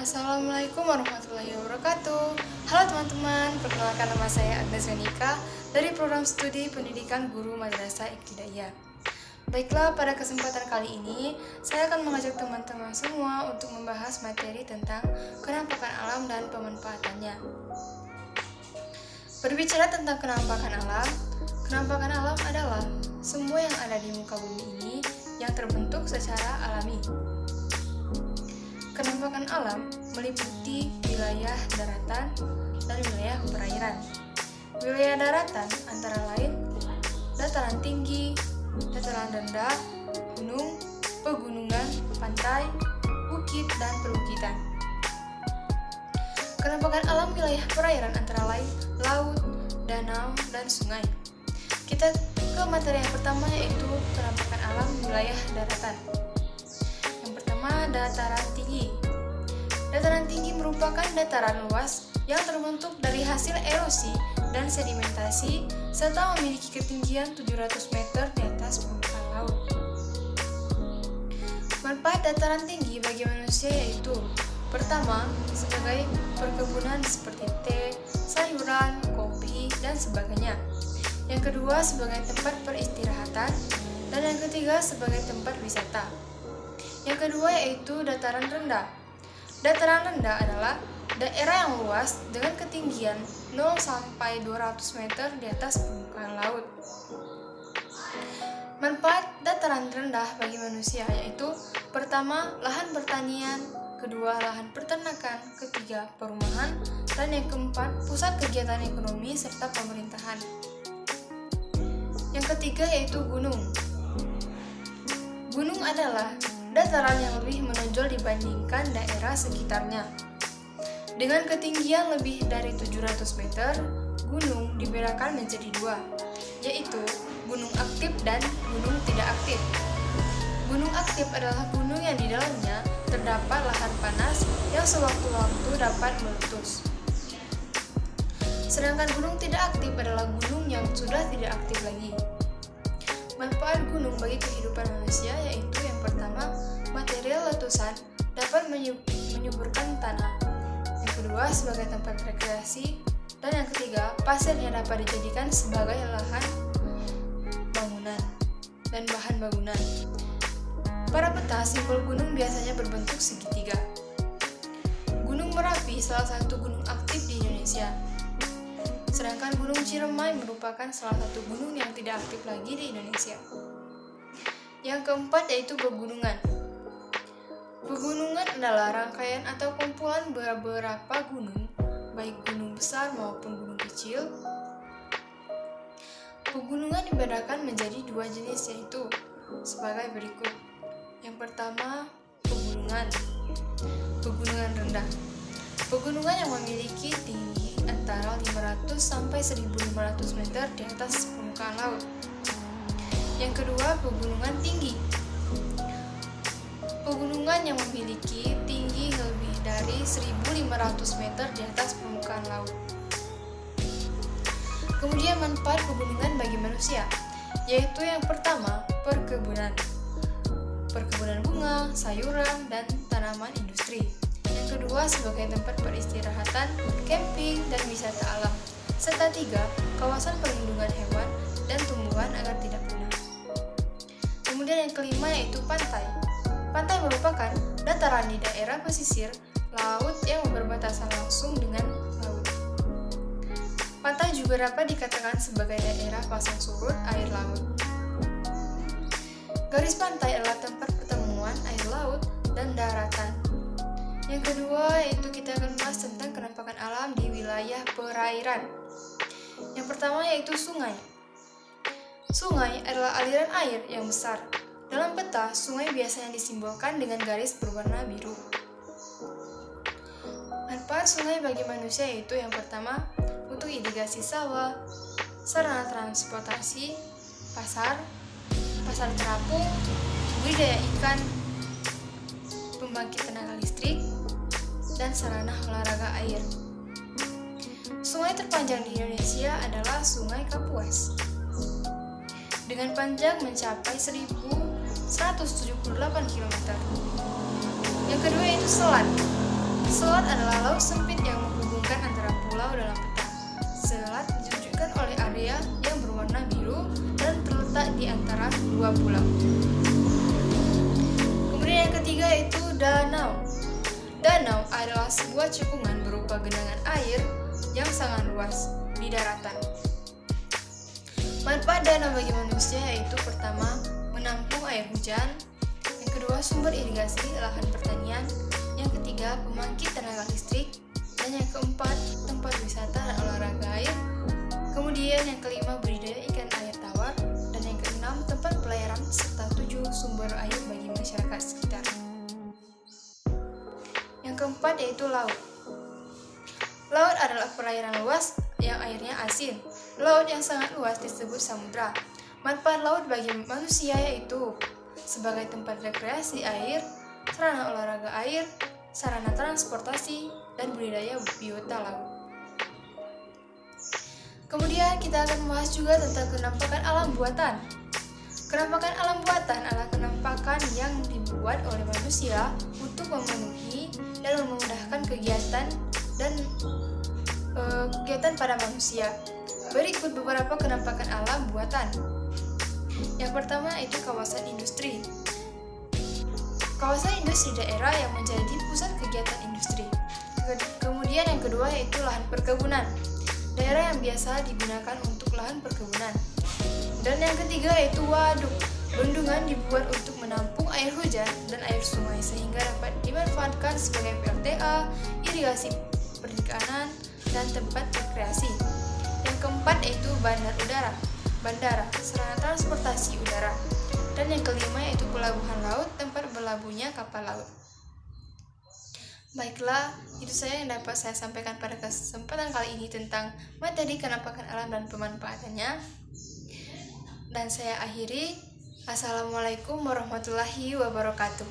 Assalamualaikum warahmatullahi wabarakatuh. Halo teman-teman, perkenalkan nama saya Agnes Venika dari program studi pendidikan guru Madrasah Ibtidaiyah. Baiklah, pada kesempatan kali ini saya akan mengajak teman-teman semua untuk membahas materi tentang kenampakan alam dan pemanfaatannya. Berbicara tentang kenampakan alam adalah semua yang ada di muka bumi ini yang terbentuk secara alami. Kenampakan alam meliputi wilayah daratan dan wilayah perairan. Wilayah daratan antara lain dataran tinggi, dataran rendah, gunung, pegunungan, pantai, bukit, dan perbukitan. Kenampakan alam wilayah perairan antara lain laut, danau, dan sungai. Kita ke materi yang pertama, yaitu kenampakan alam wilayah daratan. Dataran tinggi. Dataran tinggi merupakan dataran luas yang terbentuk dari hasil erosi dan sedimentasi serta memiliki ketinggian 700 meter di atas permukaan laut. Manfaat dataran tinggi bagi manusia yaitu: pertama, sebagai perkebunan seperti teh, sayuran, kopi, dan sebagainya. Yang kedua, sebagai tempat peristirahatan, dan yang ketiga, sebagai tempat wisata. Yang kedua yaitu dataran rendah. Dataran rendah adalah daerah yang luas dengan ketinggian 0 sampai 200 meter di atas permukaan laut. Manfaat dataran rendah bagi manusia yaitu: pertama, lahan pertanian, kedua, lahan peternakan, ketiga, perumahan, dan yang keempat, pusat kegiatan ekonomi serta pemerintahan. Yang ketiga yaitu gunung. Gunung adalah dataran yang lebih menonjol dibandingkan daerah sekitarnya. Dengan ketinggian lebih dari 700 meter, gunung dibedakan menjadi dua, yaitu gunung aktif dan gunung tidak aktif. Gunung aktif adalah gunung yang di dalamnya terdapat lahar panas yang sewaktu-waktu dapat meletus. Sedangkan gunung tidak aktif adalah gunung yang sudah tidak aktif lagi. Manfaat gunung bagi kehidupan manusia yaitu: yang pertama, material letusan dapat menyuburkan tanah. Yang kedua, sebagai tempat rekreasi. Dan yang ketiga, pasirnya dapat dijadikan sebagai lahan bangunan dan bahan bangunan. Para peta simbol gunung biasanya berbentuk segitiga. Gunung Merapi salah satu gunung aktif di Indonesia. Sedangkan Gunung Ciremai merupakan salah satu gunung yang tidak aktif lagi di Indonesia. Yang keempat yaitu pegunungan. Pegunungan adalah rangkaian atau kumpulan beberapa gunung, baik gunung besar maupun gunung kecil. Pegunungan dibedakan menjadi dua jenis yaitu sebagai berikut. Yang pertama, pegunungan rendah. Pegunungan yang memiliki tinggi antara 500 sampai 1500 meter di atas permukaan laut. Yang kedua, pegunungan tinggi. Pegunungan yang memiliki tinggi lebih dari 1500 meter di atas permukaan laut. Kemudian manfaat pegunungan bagi manusia, yaitu yang pertama, perkebunan. Perkebunan bunga, sayuran, dan tanaman industri. Yang kedua, sebagai tempat peristirahatan, camping, dan wisata alam. Serta tiga, kawasan perlindungan hewan dan tumbuhan agar tidak punah. Kemudian yang kelima yaitu pantai. Pantai merupakan dataran di daerah pesisir laut yang berbatasan langsung dengan laut. Pantai juga dapat dikatakan sebagai daerah pasang surut air laut. Garis pantai adalah tempat pertemuan air laut dan daratan. Yang kedua yaitu kita akan bahas tentang kenampakan alam di wilayah perairan. Yang pertama yaitu sungai. Sungai adalah aliran air yang besar. Dalam peta, sungai biasanya disimbolkan dengan garis berwarna biru. Manfaat sungai bagi manusia yaitu: yang pertama, untuk irigasi sawah, sarana transportasi, pasar terapung, budidaya ikan, pembangkit tenaga listrik, dan sarana olahraga air. Sungai terpanjang di Indonesia adalah Sungai Kapuas dengan panjang mencapai 1178 km. Yang kedua yaitu selat. Selat adalah laut sempit yang menghubungkan antara pulau dalam peta. Selat ditunjukkan oleh area yang berwarna biru dan terletak di antara dua pulau. Kemudian yang ketiga yaitu danau. Danau adalah sebuah cekungan berupa genangan air yang sangat luas di daratan. Manfaat danau bagi manusia yaitu pertama, menampung air hujan, yang kedua sumber irigasi lahan pertanian, yang ketiga pembangkit tenaga listrik, dan yang keempat tempat wisata dan olahraga air. Kemudian yang kelima budidaya ikan air tawar, dan yang keenam tempat pelayaran serta 7 sumber air bagi masyarakat sekitar. Yang keempat yaitu laut. Laut adalah perairan luas yang airnya asin. Laut yang sangat luas disebut samudra. Manfaat laut bagi manusia yaitu sebagai tempat rekreasi air, sarana olahraga air, sarana transportasi, dan budidaya biota laut. Kemudian kita akan membahas juga tentang kenampakan alam buatan. Kenampakan alam buatan adalah kenampakan yang dibuat oleh manusia untuk memenuhi dan memudahkan kegiatan pada manusia. Berikut beberapa kenampakan alam buatan. Yang pertama itu kawasan industri. Kawasan industri daerah yang menjadi pusat kegiatan industri. Kemudian yang kedua yaitu lahan perkebunan. Daerah yang biasa digunakan untuk lahan perkebunan. Dan yang ketiga yaitu waduk. Bendungan dibuat untuk menampung air hujan dan air sungai sehingga dapat dimanfaatkan sebagai PLTA, irigasi perikanan, dan tempat rekreasi. Yang keempat yaitu bandar udara. Bandara, sarana transportasi udara. Dan yang kelima yaitu pelabuhan laut, tempat berlabuhnya kapal laut. Baiklah, itu saja yang dapat saya sampaikan pada kesempatan kali ini tentang materi kenampakan alam dan pemanfaatannya. Dan saya akhiri. Assalamualaikum warahmatullahi wabarakatuh.